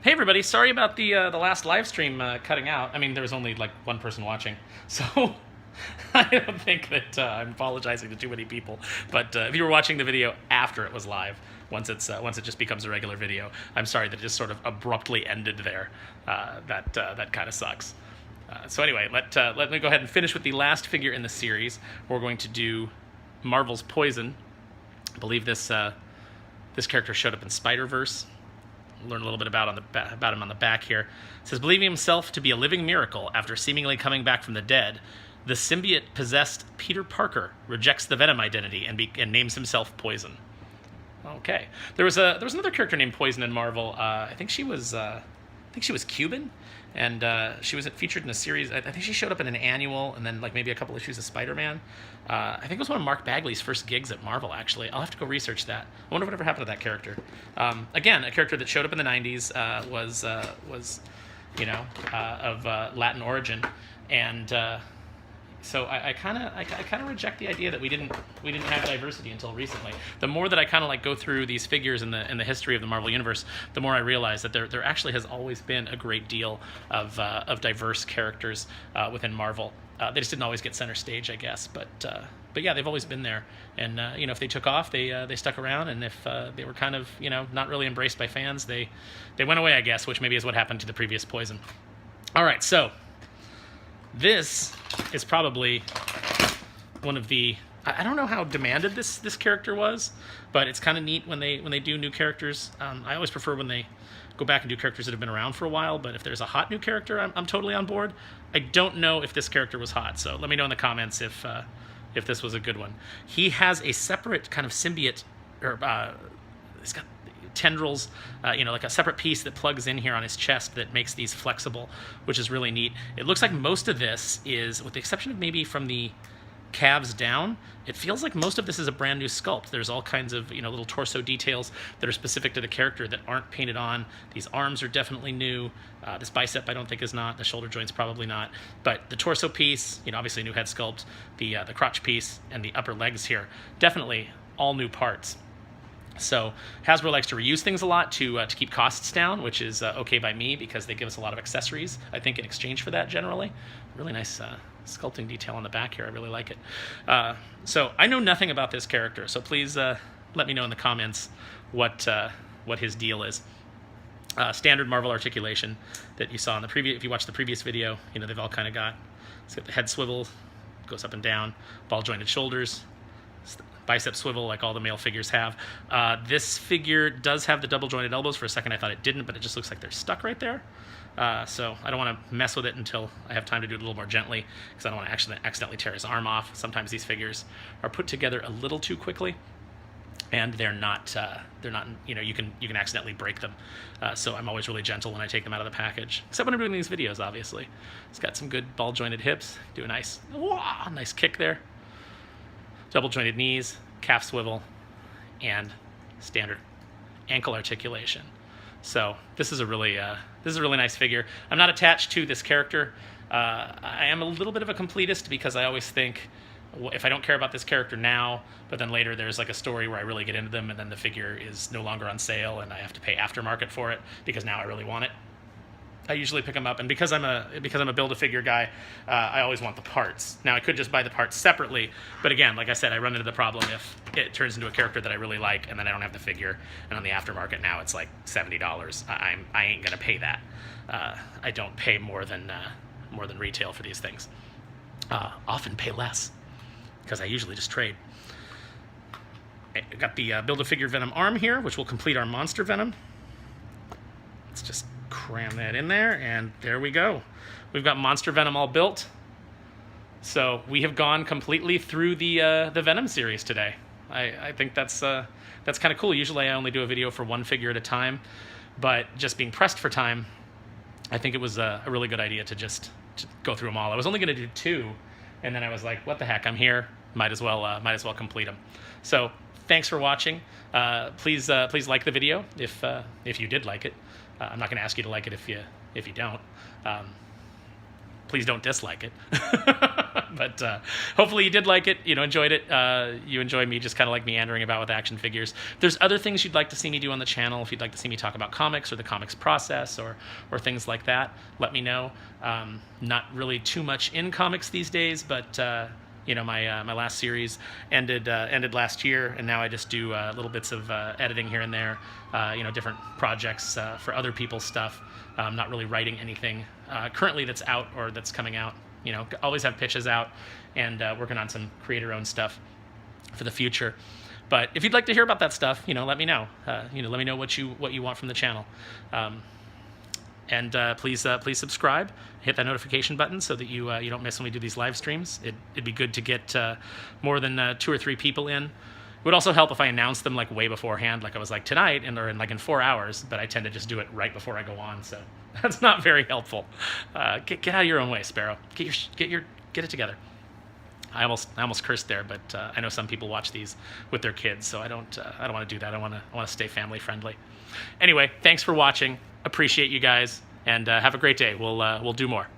Hey everybody, sorry about the last live stream cutting out. I mean, there was only like one person watching, so I don't think that I'm apologizing to too many people. But if you were watching the video after it was live, once it just becomes a regular video, I'm sorry that it just sort of abruptly ended there. That kind of sucks. So anyway, let me go ahead and finish with the last figure in the series. We're going to do Marvel's Poison. I believe this character showed up in Spider-Verse. Learn a little bit about him on the back here. It says, believing himself to be a living miracle after seemingly coming back from the dead, the symbiote-possessed Peter Parker rejects the Venom identity and names himself Poison. Okay, there was another character named Poison in Marvel. I think she was Cuban, and she was featured in a series. I think she showed up in an annual, and then like maybe a couple issues of Spider-Man. I think it was one of Mark Bagley's first gigs at Marvel, actually. I'll have to go research that. I wonder whatever happened to that character. Again, a character that showed up in the 90s, was of Latin origin, and so I kind of reject the idea that we didn't have diversity until recently. The more that I kind of like go through these figures in the history of the Marvel universe, the more I realize that there actually has always been a great deal of diverse characters within Marvel. They just didn't always get center stage, I guess. But yeah, they've always been there. And if they took off, they stuck around. And if they were kind of not really embraced by fans, they went away, I guess, which maybe is what happened to the previous Poison. All right, so this is probably one of the, I don't know how demanded this character was, but it's kind of neat when they do new characters. I always prefer when they go back and do characters that have been around for a while, but if there's a hot new character, I'm totally on board. I don't know if this character was hot, so let me know in the comments if this was a good one. He has a separate kind of symbiote, or he's got tendrils, like a separate piece that plugs in here on his chest that makes these flexible, which is really neat. It looks like most of this is, with the exception of maybe from the calves down, it feels like most of this is a brand new sculpt. There's all kinds of little torso details that are specific to the character that aren't painted on. These arms are definitely new. This bicep I don't think is not. The shoulder joint's probably not. But the torso piece, obviously new head sculpt. The crotch piece and the upper legs here, definitely all new parts. So Hasbro likes to reuse things a lot to keep costs down, which is okay by me because they give us a lot of accessories, I think, in exchange for that generally. Really nice sculpting detail on the back here. I really like it. So I know nothing about this character, so please let me know in the comments what his deal is. Standard Marvel articulation that you saw in the previous. If you watched the previous video, they've all kind of got. It's got the head swivel, goes up and down, ball jointed shoulders, bicep swivel like all the male figures have. This figure does have the double jointed elbows. For a second I thought it didn't, but it just looks like they're stuck right there. So I don't want to mess with it until I have time to do it a little more gently, because I don't want to accidentally tear his arm off. Sometimes these figures are put together a little too quickly, and they're not you can accidentally break them. So I'm always really gentle when I take them out of the package, except when I'm doing these videos, obviously. It's got some good ball jointed hips. Do a nice kick there. Double jointed knees, calf swivel, and standard ankle articulation. So this is a really nice figure. I'm not attached to this character. I am a little bit of a completist because I always think, if I don't care about this character now, but then later there's like a story where I really get into them, and then the figure is no longer on sale, and I have to pay aftermarket for it because now I really want it, I usually pick them up. And because I'm a Build-A-Figure guy, I always want the parts. Now I could just buy the parts separately, but again, like I said, I run into the problem if it turns into a character that I really like and then I don't have the figure, and on the aftermarket now it's like $70. I ain't gonna pay that. I don't pay more than retail for these things. Often pay less because I usually just trade. I got the Build-A-Figure Venom arm here, which will complete our monster Venom. Let's just cram that in there, and there we go. We've got Monster Venom all built. So we have gone completely through the Venom series today. I think that's kind of cool. Usually I only do a video for one figure at a time, but just being pressed for time, I think it was a really good idea to just go through them all. I was only going to do 2, and then I was like, what the heck? I'm here. Might as well complete them. So thanks for watching. Please like the video if you did like it. I'm not going to ask you to like it if you don't. please don't dislike it. But hopefully you did like it, enjoyed it. You enjoy me just kind of like meandering about with action figures. If there's other things you'd like to see me do on the channel, if you'd like to see me talk about comics or the comics process or things like that, let me know. Not really too much in comics these days, but my last series ended last year, and now I just do little bits of editing here and there, different projects for other people's stuff. I'm not really writing anything currently that's out or that's coming out. Always have pitches out, and working on some creator-owned stuff for the future. But if you'd like to hear about that stuff, let me know. Let me know what you want from the channel. And please subscribe, hit that notification button so that you don't miss when we do these live streams. It'd be good to get more than 2 or 3 people in. It would also help if I announced them like way beforehand, like I was like tonight or in 4 hours, but I tend to just do it right before I go on, so that's not very helpful. Get out of your own way, Sparrow. Get it together. I almost cursed there, but I know some people watch these with their kids, so I don't want to do that. I want to stay family friendly. Anyway, thanks for watching. Appreciate you guys, and have a great day. We'll do more.